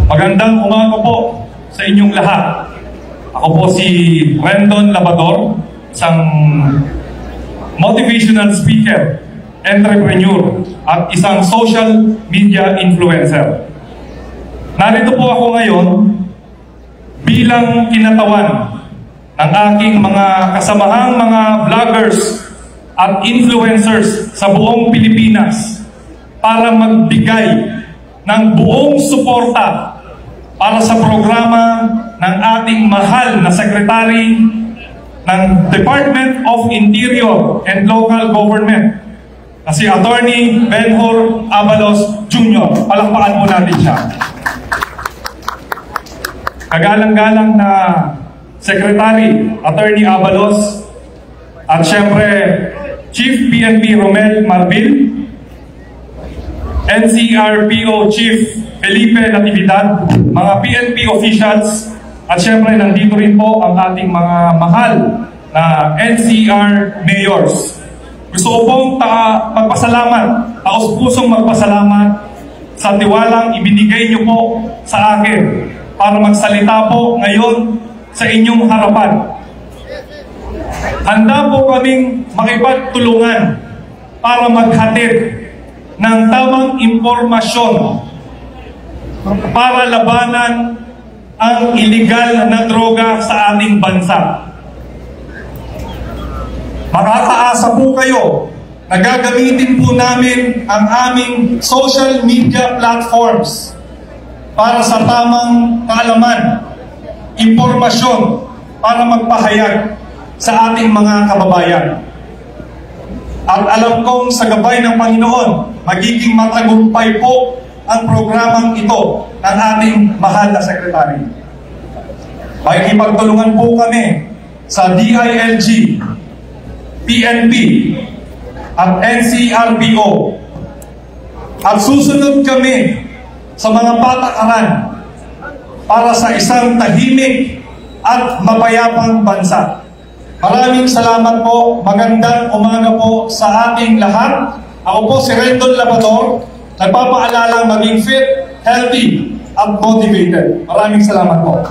Magandang umaga po sa inyong lahat. Ako po si Rendon Labador, isang motivational speaker, entrepreneur, at isang social media influencer. Narito po ako ngayon bilang kinatawan ng aking mga kasamahang mga vloggers at influencers sa buong Pilipinas para magbigay ng buong suporta para sa programa ng ating mahal na Secretary ng Department of Interior and Local Government na si Attorney Benhur Abalos Jr. Palakpakan po natin siya. Kagalang-galang na Secretary Attorney Abalos at syempre Chief PNP Romel Marbil, NCRPO Chief Felipe Natividad, mga PNP officials, at syempre nandito rin po ang ating mga mahal na NCR mayors. Gusto ko pong magpasalamat, taos-pusong magpasalamat sa tiwalang ibinigay niyo po sa akin para magsalita po ngayon sa inyong harapan. Handa po kaming makipagtulungan para maghatid ng tamang impormasyon para labanan ang iligal na droga sa ating bansa. Makakaasa po kayo na gagamitin po namin ang aming social media platforms para sa tamang kaalaman, impormasyon para magpahayag sa ating mga kababayan. At alam kong sa gabay ng Panginoon, magiging matagumpay po ang programang ito ng ating mahal na Sekretary. Makikipagtulungan po kami sa DILG, PNP, at NCRPO. At susunod kami sa mga patakaran para sa isang tahimik at mapayapang bansa. Maraming salamat po. Magandang umaga po sa ating lahat. Ako po si Rendon Labador, nagpapaalalang maging fit, healthy, at motivated. Maraming salamat po.